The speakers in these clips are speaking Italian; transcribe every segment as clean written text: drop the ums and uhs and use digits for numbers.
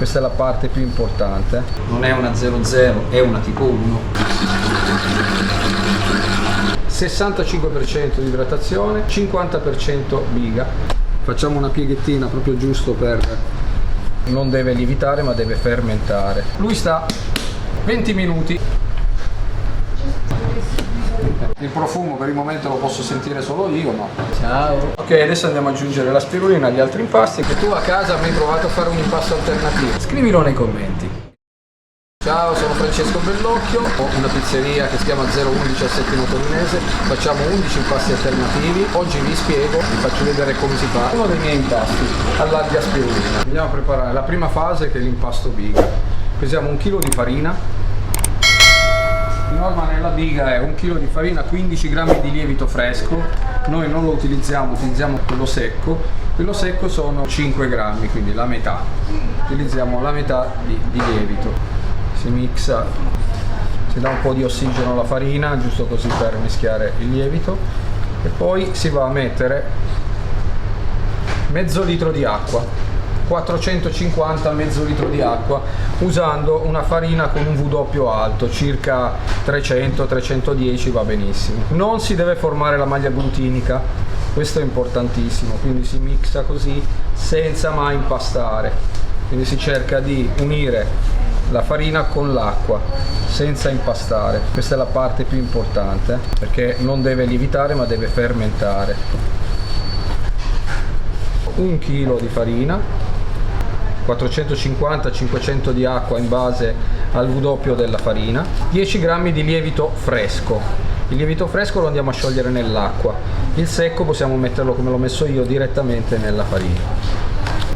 Questa è la parte più importante. Non è una 00, è una tipo 1. 65% di idratazione, 50% biga. Facciamo una pieghettina proprio giusto per... non deve lievitare ma deve fermentare. Lui sta 20 minuti. Il profumo per il momento lo posso sentire solo io, ma... Ciao! Ok, adesso andiamo ad aggiungere la spirulina agli altri impasti. E tu a casa hai mai provato a fare un impasto alternativo? Scrivilo nei commenti. Ciao, sono Francesco Bellocchio, ho una pizzeria che si chiama 011 a Settimo Torinese, facciamo 11 impasti alternativi. Oggi vi spiego, vi faccio vedere come si fa uno dei miei impasti all'alga spirulina. Andiamo a preparare la prima fase che è l'impasto biga. Pesiamo 1 kg di farina. Di norma nella biga è 1 kg di farina, 15 grammi di lievito fresco. Noi non lo utilizziamo quello secco. Quello secco sono 5 grammi, quindi la metà. Utilizziamo la metà di lievito. Si mixa, si dà un po' di ossigeno alla farina, giusto così per mischiare il lievito. E poi si va a mettere mezzo litro di acqua. 450 mezzo litro di acqua, usando una farina con un V alto, circa 300-310 va benissimo. Non si deve formare la maglia glutinica, questo è importantissimo, quindi si mixa così senza mai impastare. Quindi si cerca di unire la farina con l'acqua senza impastare. Questa è la parte più importante, perché non deve lievitare ma deve fermentare. 1 chilo di farina, 450-500 di acqua in base al V della farina, 10 grammi di lievito fresco. Il lievito fresco lo andiamo a sciogliere nell'acqua, il secco possiamo metterlo come l'ho messo io direttamente nella farina.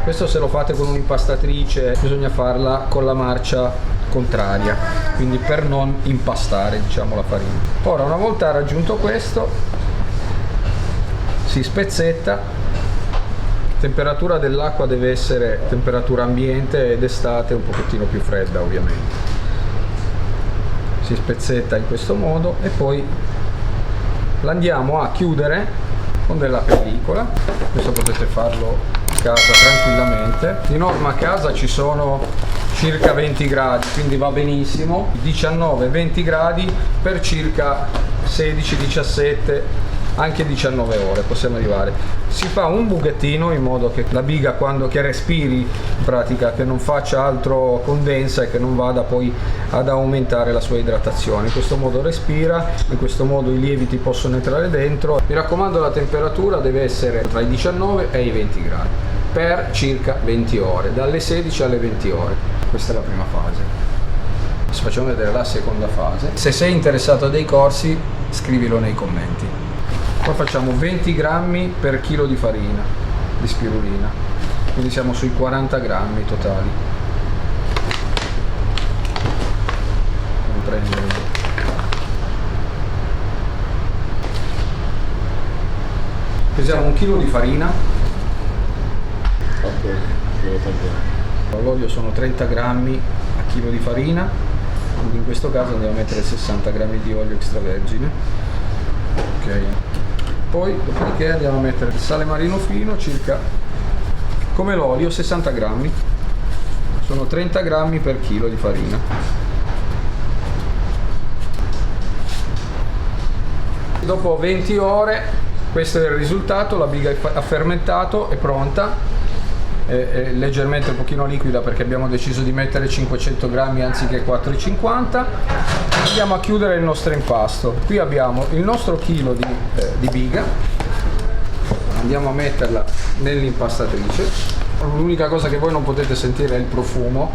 Questo se lo fate con un'impastatrice bisogna farla con la marcia contraria, quindi per non impastare, diciamo, la farina. Ora, una volta raggiunto questo, si spezzetta. Temperatura dell'acqua deve essere temperatura ambiente ed estate un pochettino più fredda, ovviamente. Si spezzetta in questo modo e poi l'andiamo a chiudere con della pellicola. Questo potete farlo a casa tranquillamente. Di norma a casa ci sono circa 20 gradi, quindi va benissimo. 19-20 gradi per circa 16-17, anche 19 ore possiamo arrivare. Si fa un buchettino in modo che la biga, quando che respiri, in pratica, che non faccia altro condensa e che non vada poi ad aumentare la sua idratazione. In questo modo respira, in questo modo i lieviti possono entrare dentro. Mi raccomando, la temperatura deve essere tra i 19 e i 20 gradi per circa 20 ore, dalle 16 alle 20 ore. Questa è la prima fase. Adesso facciamo vedere la seconda fase. Se sei interessato a dei corsi, scrivilo nei commenti. Poi facciamo 20 grammi per chilo di farina di spirulina, quindi siamo sui 40 grammi totali. Pesiamo 1 chilo di farina. L'olio sono 30 grammi a chilo di farina, quindi in questo caso andiamo a mettere 60 grammi di olio extravergine. Ok. Poi, dopodiché, andiamo a mettere il sale marino fino, circa come l'olio, 60 grammi. Sono 30 grammi per chilo di farina. Dopo 20 ore, questo è il risultato, la biga ha fermentato, è pronta. È leggermente un pochino liquida perché abbiamo deciso di mettere 500 grammi anziché 450. Andiamo a chiudere il nostro impasto. Qui abbiamo il nostro chilo di biga, andiamo a metterla nell'impastatrice. L'unica cosa che voi non potete sentire è il profumo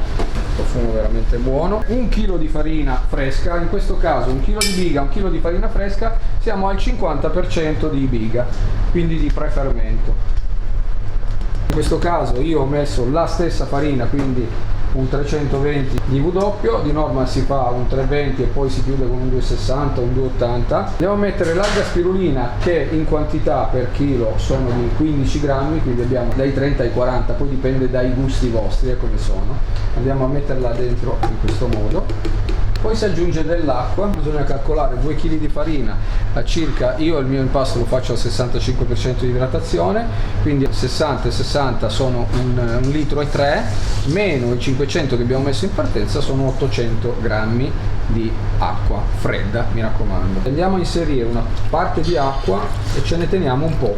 veramente buono. 1 chilo di farina fresca, in questo caso 1 chilo di biga, 1 chilo di farina fresca, siamo al 50% di biga, quindi di prefermento. In questo caso io ho messo la stessa farina, quindi un 320 di V, di norma si fa un 320 e poi si chiude con un 260, un 280. Andiamo a mettere l'alga spirulina, che in quantità per chilo sono di 15 grammi, quindi abbiamo dai 30 ai 40, poi dipende dai gusti vostri e come sono. Andiamo a metterla dentro in questo modo. Poi si aggiunge dell'acqua, bisogna calcolare 2 kg di farina a circa, io il mio impasto lo faccio al 65% di idratazione, quindi 60 e 60 sono 1,3 litri, meno i 500 che abbiamo messo in partenza sono 800 grammi di acqua fredda, mi raccomando. Andiamo a inserire una parte di acqua e ce ne teniamo un po'.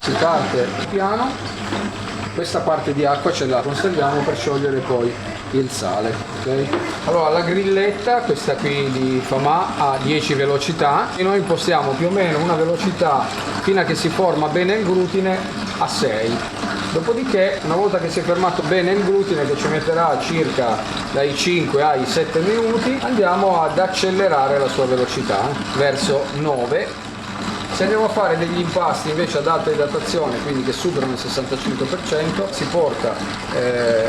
Si parte piano, questa parte di acqua ce la conserviamo per sciogliere poi il sale, ok? Allora la grilletta, questa qui di Famà, ha 10 velocità e noi impostiamo più o meno una velocità fino a che si forma bene il glutine a 6. Dopodiché, una volta che si è fermato bene il glutine, che ci metterà circa dai 5 ai 7 minuti, andiamo ad accelerare la sua velocità verso 9. Se andiamo a fare degli impasti invece ad alta idratazione, quindi che superano il 65%, si porta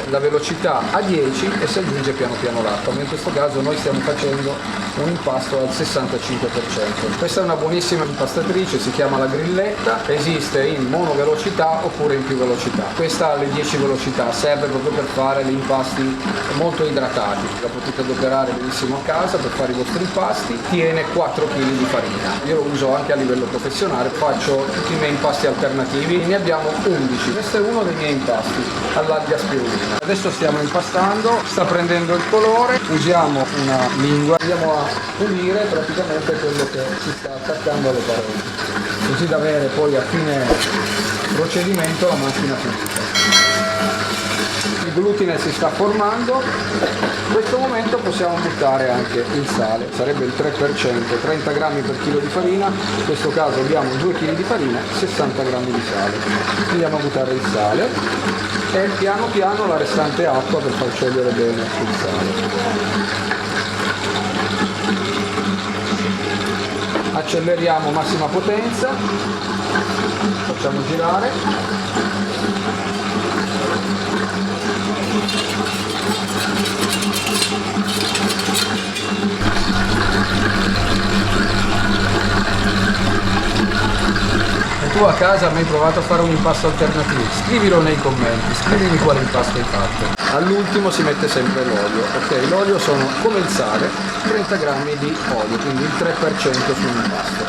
la velocità a 10 e si aggiunge piano piano l'acqua, ma in questo caso noi stiamo facendo un impasto al 65%. Questa è una buonissima impastatrice, si chiama la grilletta, esiste in monovelocità oppure in più velocità. Questa ha le 10 velocità, serve proprio per fare degli impasti molto idratati. La potete adoperare benissimo a casa per fare i vostri impasti, tiene 4 kg di farina. Io lo uso anche a livello professionale, faccio tutti i miei impasti alternativi, ne abbiamo 11. Questo è uno dei miei impasti all'alga spirulina. Adesso stiamo impastando, sta prendendo il colore, usiamo una lingua, andiamo a pulire praticamente quello che si sta attaccando alle pareti, così da avere poi a fine procedimento la macchina pulita. Il glutine si sta formando, in questo momento possiamo buttare anche il sale, sarebbe il 3%, 30 grammi per chilo di farina, in questo caso abbiamo 2 kg di farina, 60 grammi di sale. Andiamo a buttare il sale e piano piano la restante acqua per far sciogliere bene il sale. Acceleriamo massima potenza, facciamo girare. E tu a casa hai mai provato a fare un impasto alternativo? Scrivilo nei commenti, scrivimi quale impasto hai fatto. All'ultimo si mette sempre l'olio, ok? L'olio sono come il sale, 30 grammi di olio, quindi il 3% sull'impasto.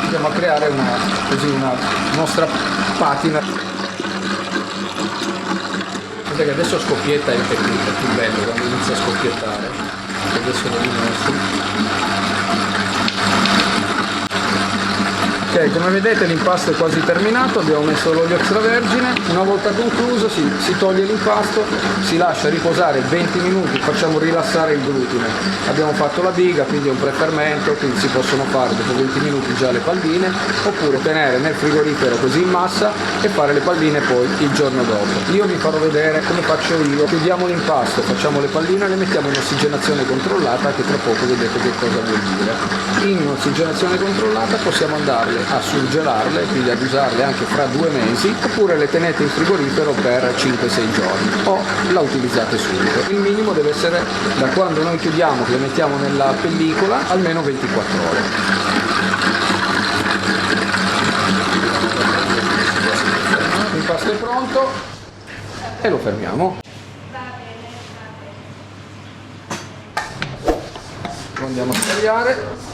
Andiamo a creare una nostra patina. Vedete che adesso scoppietta è più bello quando inizia a scoppiettare. Adesso lo dimostro. Ok, come vedete l'impasto è quasi terminato, abbiamo messo l'olio extravergine, una volta concluso si toglie l'impasto, si lascia riposare 20 minuti, facciamo rilassare il glutine. Abbiamo fatto la biga, quindi è un prefermento, quindi si possono fare dopo 20 minuti già le palline, oppure tenere nel frigorifero così in massa e fare le palline poi il giorno dopo. Io vi farò vedere come faccio io, chiudiamo l'impasto, facciamo le palline e le mettiamo in ossigenazione controllata, che tra poco vedete che cosa vuol dire. In ossigenazione controllata possiamo andarle a surgelarle, quindi ad usarle anche fra 2 mesi, oppure le tenete in frigorifero per 5-6 giorni o la utilizzate subito. Il minimo deve essere da quando noi chiudiamo, che le mettiamo nella pellicola, almeno 24 ore. L'impasto è pronto e lo fermiamo. Lo andiamo a tagliare.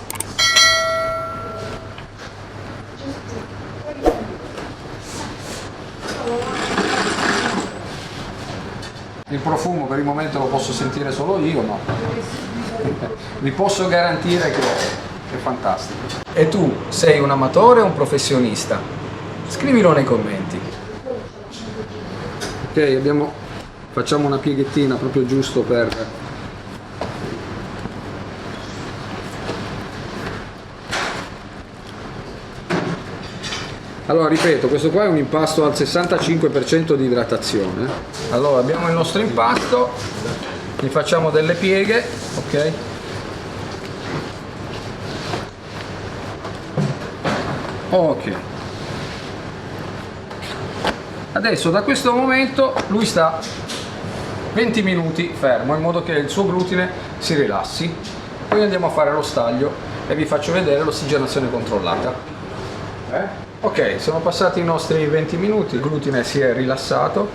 Il profumo per il momento lo posso sentire solo io, ma vi posso garantire che è fantastico. E tu sei un amatore o un professionista? Scrivilo nei commenti. Ok, facciamo una pieghettina proprio giusto per... Allora, ripeto, questo qua è un impasto al 65% di idratazione. Allora, abbiamo il nostro impasto, gli facciamo delle pieghe, ok? Ok. Adesso, da questo momento, lui sta 20 minuti fermo, in modo che il suo glutine si rilassi. Poi andiamo a fare lo staglio e vi faccio vedere l'ossigenazione controllata. Ok, sono passati i nostri 20 minuti, il glutine si è rilassato,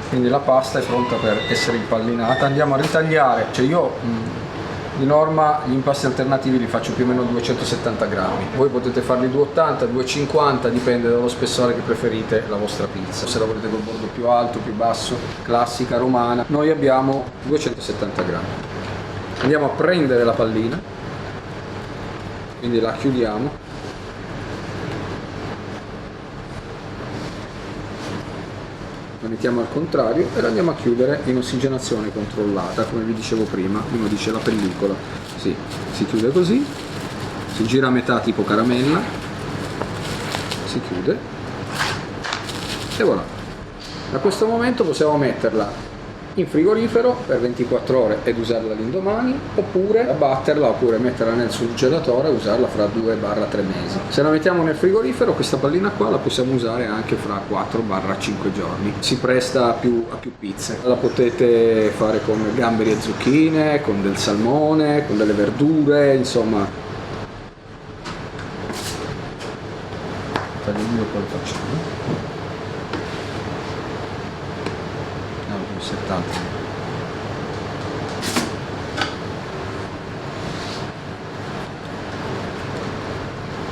quindi la pasta è pronta per essere impallinata. Andiamo a ritagliare, cioè io di norma gli impasti alternativi li faccio più o meno 270 grammi, voi potete farli 280, 250, dipende dallo spessore che preferite la vostra pizza, se la volete col bordo più alto, più basso, classica, romana. Noi abbiamo 270 grammi. Andiamo a prendere la pallina, quindi la chiudiamo. La mettiamo al contrario e la andiamo a chiudere in ossigenazione controllata, come vi dicevo prima. Uno dice la pellicola, sì, si chiude così, si gira a metà tipo caramella, si chiude e voilà. Da questo momento possiamo metterla in frigorifero per 24 ore ed usarla l'indomani, oppure abbatterla, oppure metterla nel surgelatore e usarla fra 2-3 mesi. Se la mettiamo nel frigorifero, questa pallina qua la possiamo usare anche fra 4-5 giorni. Si presta a più pizze. La potete fare con gamberi e zucchine, con del salmone, con delle verdure, insomma. Taglio due, poi lo facciamo. 70.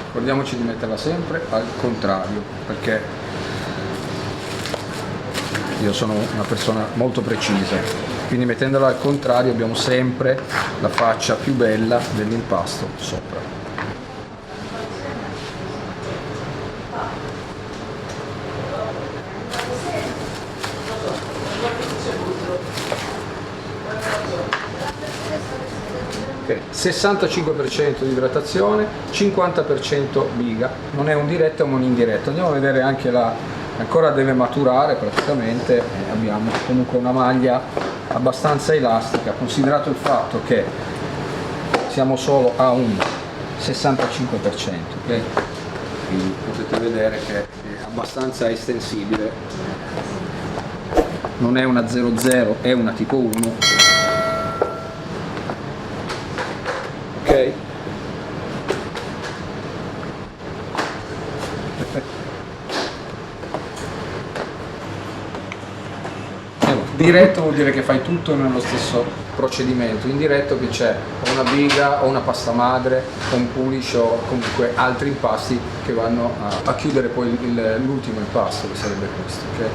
Ricordiamoci di metterla sempre al contrario, perché io sono una persona molto precisa, quindi mettendola al contrario abbiamo sempre la faccia più bella dell'impasto sopra. Okay. 65% di idratazione, 50% biga, non è un diretto ma un indiretto. Andiamo a vedere anche ancora deve maturare praticamente, abbiamo comunque una maglia abbastanza elastica, considerato il fatto che siamo solo a un 65%, okay? Quindi potete vedere che è abbastanza estensibile, non è una 00, è una tipo 1. Ok? Diretto vuol dire che fai tutto nello stesso procedimento, indiretto che c'è una biga o una pasta madre o un pulish o comunque altri impasti che vanno a chiudere poi l'ultimo impasto, che sarebbe questo. Okay?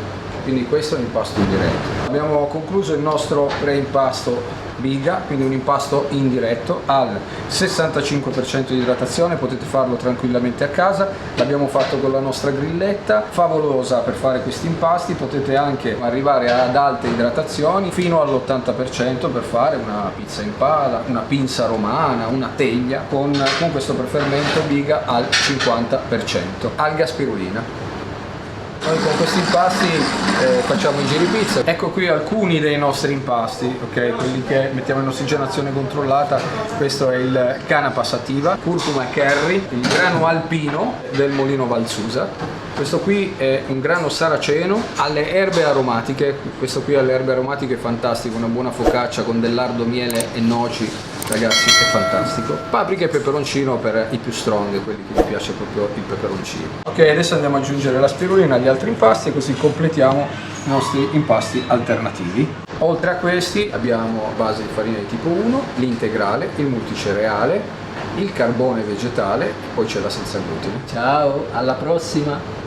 Quindi questo è un impasto indiretto. Abbiamo concluso il nostro preimpasto biga, quindi un impasto indiretto al 65% di idratazione, potete farlo tranquillamente a casa, l'abbiamo fatto con la nostra grilletta, favolosa per fare questi impasti, potete anche arrivare ad alte idratazioni fino all'80% per fare una pizza in pala, una pinza romana, una teglia con questo preferimento biga al 50%. Alga spirulina. Noi con questi impasti facciamo i giri pizza. Ecco qui alcuni dei nostri impasti, ok? Quelli che mettiamo in ossigenazione controllata. Questo è il canapa sativa, curcuma curry, il grano alpino del Molino Valsusa. Questo qui è un grano saraceno alle erbe aromatiche. Questo qui alle erbe aromatiche è fantastico, una buona focaccia con del lardo, miele e noci. Ragazzi, è fantastico. Paprika e peperoncino per i più strong, quelli che vi piace proprio il peperoncino. Ok, adesso andiamo ad aggiungere la spirulina agli altri impasti, così completiamo i nostri impasti alternativi. Oltre a questi abbiamo base di farina di tipo 1, l'integrale, il multicereale, il carbone vegetale e poi c'è la senza glutine. Ciao, alla prossima!